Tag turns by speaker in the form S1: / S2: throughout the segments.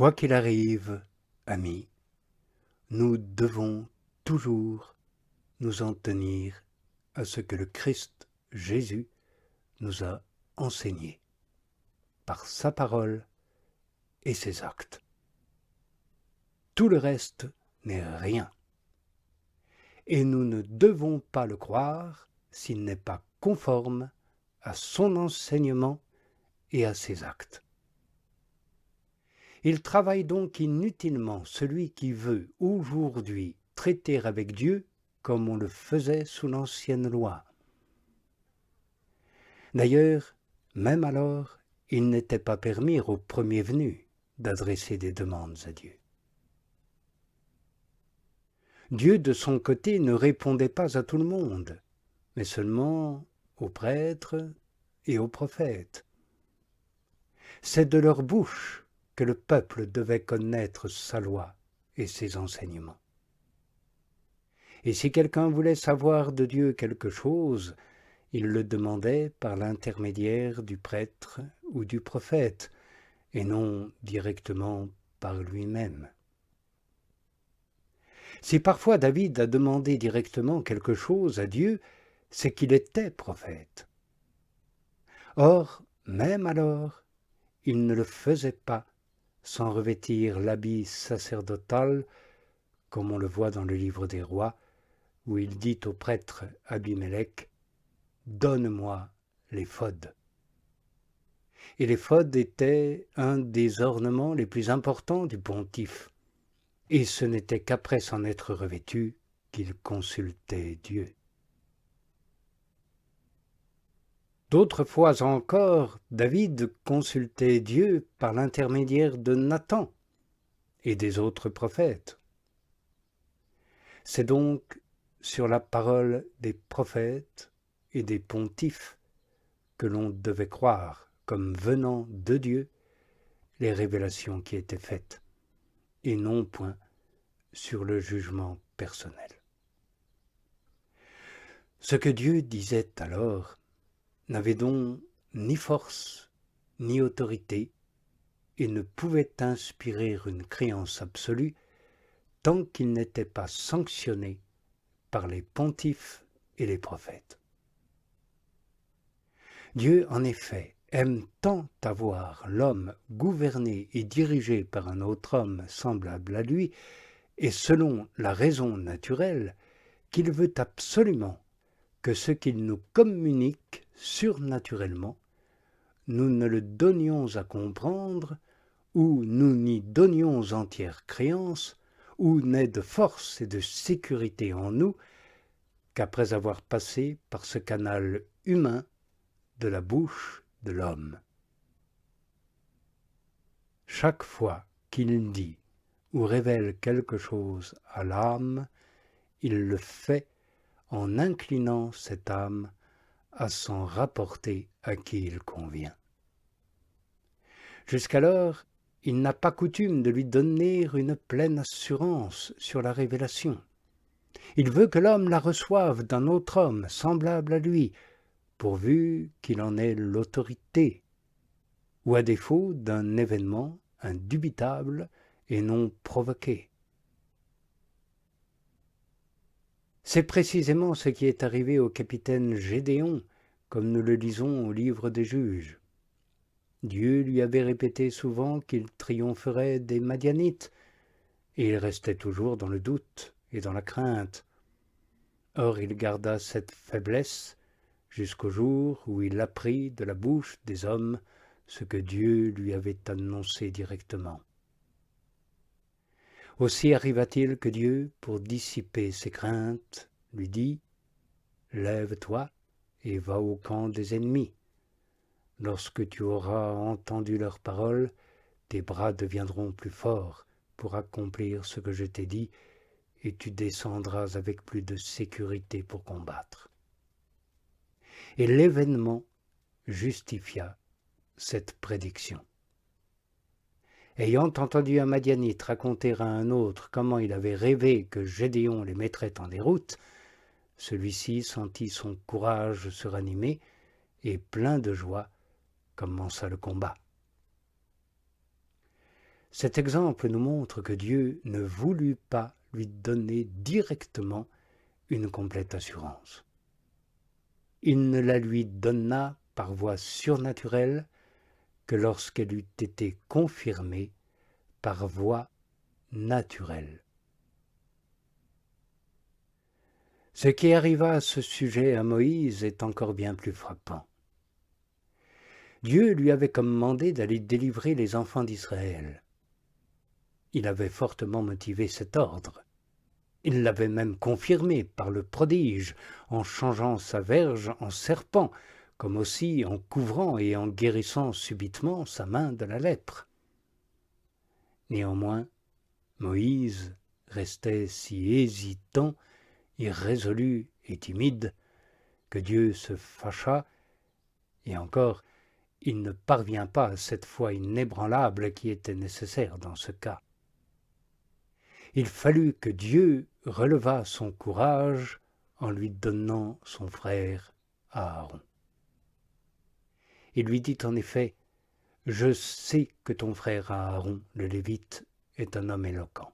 S1: Quoi qu'il arrive, amis, nous devons toujours nous en tenir à ce que le Christ Jésus nous a enseigné par sa parole et ses actes. Tout le reste n'est rien. Et nous ne devons pas le croire s'il n'est pas conforme à son enseignement et à ses actes. Il travaille donc inutilement celui qui veut aujourd'hui traiter avec Dieu comme on le faisait sous l'ancienne loi. D'ailleurs, même alors, il n'était pas permis aux premiers venus d'adresser des demandes à Dieu. Dieu, de son côté, ne répondait pas à tout le monde, mais seulement aux prêtres et aux prophètes. C'est de leur bouche que le peuple devait connaître sa loi et ses enseignements. Et si quelqu'un voulait savoir de Dieu quelque chose, il le demandait par l'intermédiaire du prêtre ou du prophète, et non directement par lui-même. Si parfois David a demandé directement quelque chose à Dieu, c'est qu'il était prophète. Or, même alors, il ne le faisait pas sans revêtir l'habit sacerdotal, comme on le voit dans le livre des rois, où il dit au prêtre Abimélec « Donne-moi l'éphod ». Et l'éphod était un des ornements les plus importants du pontife, et ce n'était qu'après s'en être revêtu qu'il consultait Dieu. D'autres fois encore, David consultait Dieu par l'intermédiaire de Nathan et des autres prophètes. C'est donc sur la parole des prophètes et des pontifes que l'on devait croire comme venant de Dieu les révélations qui étaient faites, et non point sur le jugement personnel. Ce que Dieu disait alors n'avait donc ni force ni autorité et ne pouvait inspirer une créance absolue tant qu'il n'était pas sanctionné par les pontifes et les prophètes. Dieu, en effet, aime tant avoir l'homme gouverné et dirigé par un autre homme semblable à lui, et selon la raison naturelle, qu'il veut absolument que ce qu'il nous communique surnaturellement, nous ne le donnions à comprendre, ou nous n'y donnions entière créance, ou n'ait de force et de sécurité en nous, qu'après avoir passé par ce canal humain de la bouche de l'homme. Chaque fois qu'il dit ou révèle quelque chose à l'âme, il le fait en inclinant cette âme à s'en rapporter à qui il convient. Jusqu'alors, il n'a pas coutume de lui donner une pleine assurance sur la révélation. Il veut que l'homme la reçoive d'un autre homme semblable à lui, pourvu qu'il en ait l'autorité, ou à défaut d'un événement indubitable et non provoqué. C'est précisément ce qui est arrivé au capitaine Gédéon, comme nous le lisons au livre des Juges. Dieu lui avait répété souvent qu'il triompherait des Madianites, et il restait toujours dans le doute et dans la crainte. Or il garda cette faiblesse jusqu'au jour où il apprit de la bouche des hommes ce que Dieu lui avait annoncé directement. Aussi arriva-t-il que Dieu, pour dissiper ses craintes, lui dit « Lève-toi et va au camp des ennemis. Lorsque tu auras entendu leurs paroles, tes bras deviendront plus forts pour accomplir ce que je t'ai dit, et tu descendras avec plus de sécurité pour combattre. » Et l'événement justifia cette prédiction. Ayant entendu un Madianite raconter à un autre comment il avait rêvé que Gédéon les mettrait en déroute, celui-ci sentit son courage se ranimer et, plein de joie, commença le combat. Cet exemple nous montre que Dieu ne voulut pas lui donner directement une complète assurance. Il ne la lui donna par voie surnaturelle que lorsqu'elle eût été confirmée par voie naturelle. Ce qui arriva à ce sujet à Moïse est encore bien plus frappant. Dieu lui avait commandé d'aller délivrer les enfants d'Israël. Il avait fortement motivé cet ordre. Il l'avait même confirmé par le prodige, en changeant sa verge en serpent, comme aussi en couvrant et en guérissant subitement sa main de la lèpre. Néanmoins, Moïse restait si hésitant, irrésolu et timide, que Dieu se fâcha, et encore, il ne parvient pas à cette foi inébranlable qui était nécessaire dans ce cas. Il fallut que Dieu relevât son courage en lui donnant son frère Aaron. Il lui dit en effet, « Je sais que ton frère Aaron, le Lévite, est un homme éloquent.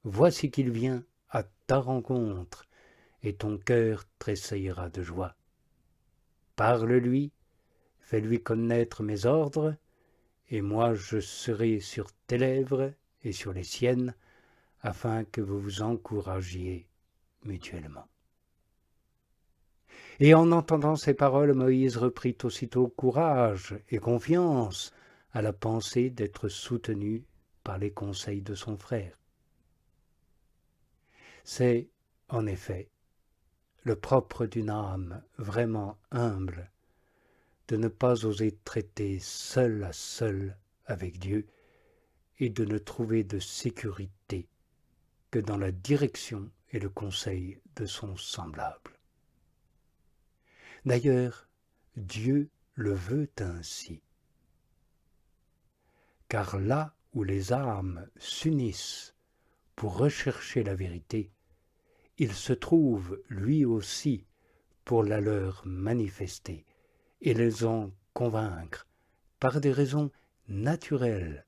S1: Voici qu'il vient à ta rencontre, et ton cœur tressaillira de joie. Parle-lui, fais-lui connaître mes ordres, et moi je serai sur tes lèvres et sur les siennes, afin que vous vous encouragiez mutuellement. » Et en entendant ces paroles, Moïse reprit aussitôt courage et confiance à la pensée d'être soutenu par les conseils de son frère. C'est, en effet, le propre d'une âme vraiment humble de ne pas oser traiter seul à seul avec Dieu et de ne trouver de sécurité que dans la direction et le conseil de son semblable. D'ailleurs, Dieu le veut ainsi. Car là où les âmes s'unissent pour rechercher la vérité, il se trouve lui aussi pour la leur manifester et les en convaincre par des raisons naturelles.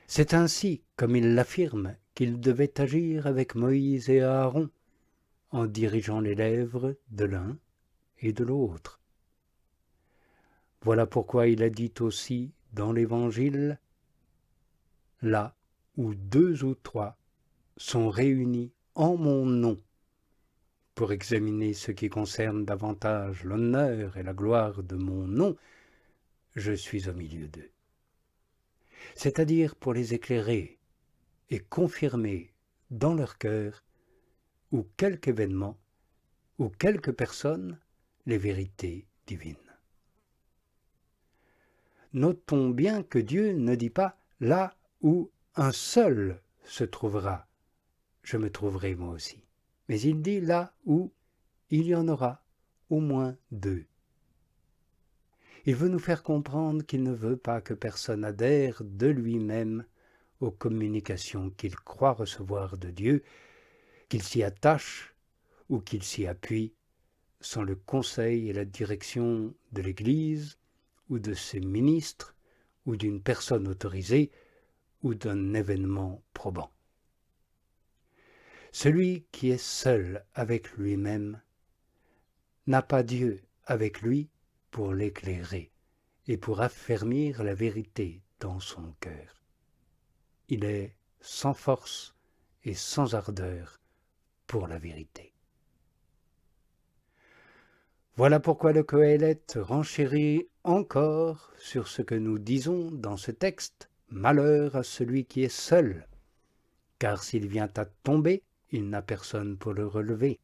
S1: C'est ainsi, comme il l'affirme, qu'il devait agir avec Moïse et Aaron, en dirigeant les lèvres de l'un et de l'autre. Voilà pourquoi il a dit aussi dans l'Évangile, « Là où 2 ou 3 sont réunis en mon nom, pour examiner ce qui concerne davantage l'honneur et la gloire de mon nom, je suis au milieu d'eux. » C'est-à-dire pour les éclairer et confirmer dans leur cœur ou quelque événement ou quelque personne les vérités divines. Notons bien que Dieu ne dit pas « là où un seul se trouvera, je me trouverai moi aussi », mais il dit « là où il y en aura au moins 2 ». Il veut nous faire comprendre qu'il ne veut pas que personne adhère de lui-même aux communications qu'il croit recevoir de Dieu, qu'il s'y attache ou qu'il s'y appuie, sans le conseil et la direction de l'Église ou de ses ministres ou d'une personne autorisée ou d'un événement probant. Celui qui est seul avec lui-même n'a pas Dieu avec lui pour l'éclairer et pour affermir la vérité dans son cœur. Il est sans force et sans ardeur pour la vérité. Voilà pourquoi le Qoheleth renchérit encore sur ce que nous disons dans ce texte, « Malheur à celui qui est seul, car s'il vient à tomber, il n'a personne pour le relever.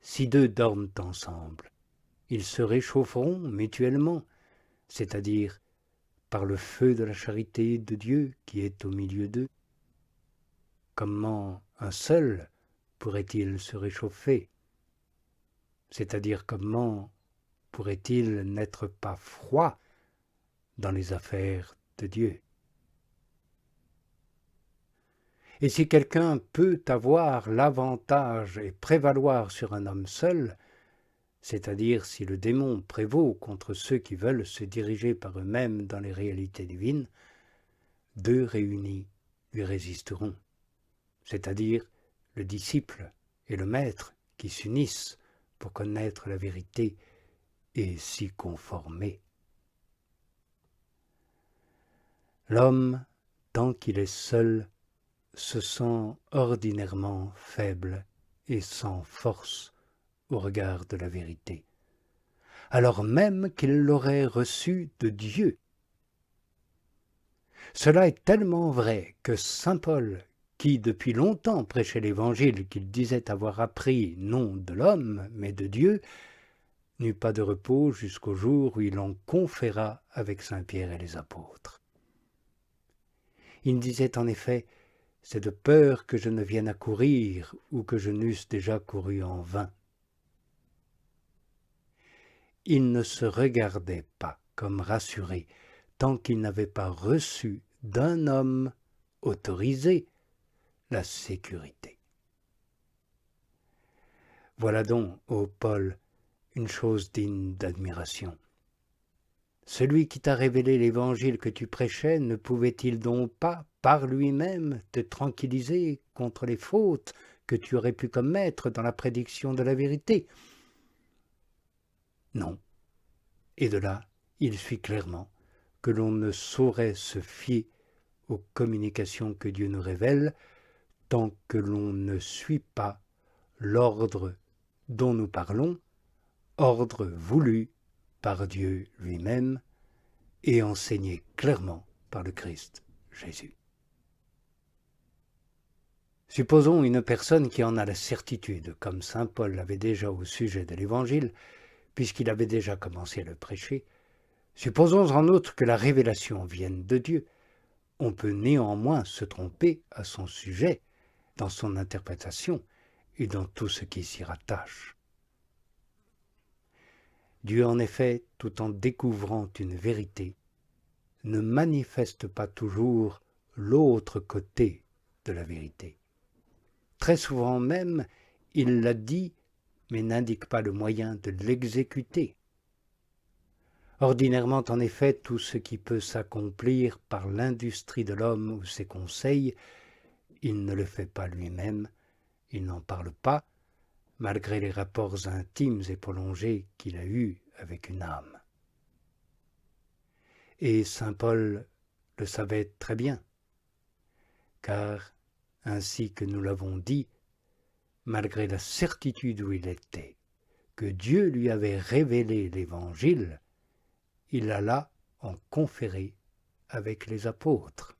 S1: Si 2 dorment ensemble, ils se réchaufferont mutuellement, c'est-à-dire par le feu de la charité de Dieu qui est au milieu d'eux. Comment un seul pourrait-il se réchauffer? C'est-à-dire comment pourrait-il n'être pas froid dans les affaires de Dieu? Et si quelqu'un peut avoir l'avantage et prévaloir sur un homme seul, c'est-à-dire si le démon prévaut contre ceux qui veulent se diriger par eux-mêmes dans les réalités divines, deux réunis lui résisteront, c'est-à-dire le disciple et le maître qui s'unissent pour connaître la vérité et s'y conformer. L'homme, tant qu'il est seul, se sent ordinairement faible et sans force au regard de la vérité, alors même qu'il l'aurait reçue de Dieu. Cela est tellement vrai que saint Paul, qui depuis longtemps prêchait l'Évangile qu'il disait avoir appris non de l'homme, mais de Dieu, n'eut pas de repos jusqu'au jour où il en conféra avec saint Pierre et les apôtres. Il disait en effet « C'est de peur que je ne vienne à courir ou que je n'eusse déjà couru en vain. » Il ne se regardait pas comme rassuré tant qu'il n'avait pas reçu d'un homme autorisé la sécurité. Voilà donc, ô Paul, une chose digne d'admiration. Celui qui t'a révélé l'évangile que tu prêchais ne pouvait-il donc pas, par lui-même, te tranquilliser contre les fautes que tu aurais pu commettre dans la prédiction de la vérité? Non. Et de là, il suit clairement que l'on ne saurait se fier aux communications que Dieu nous révèle tant que l'on ne suit pas l'ordre dont nous parlons, ordre voulu par Dieu lui-même et enseigné clairement par le Christ Jésus. Supposons une personne qui en a la certitude, comme saint Paul l'avait déjà au sujet de l'Évangile, puisqu'il avait déjà commencé à le prêcher. Supposons en outre que la révélation vienne de Dieu. On peut néanmoins se tromper à son sujet, dans son interprétation et dans tout ce qui s'y rattache. Dieu, en effet, tout en découvrant une vérité, ne manifeste pas toujours l'autre côté de la vérité. Très souvent même, il l'a dit, mais n'indique pas le moyen de l'exécuter. Ordinairement, en effet, tout ce qui peut s'accomplir par l'industrie de l'homme ou ses conseils, il ne le fait pas lui-même, il n'en parle pas, malgré les rapports intimes et prolongés qu'il a eus avec une âme. Et saint Paul le savait très bien, car, ainsi que nous l'avons dit, malgré la certitude où il était, que Dieu lui avait révélé l'Évangile, il alla en conférer avec les apôtres.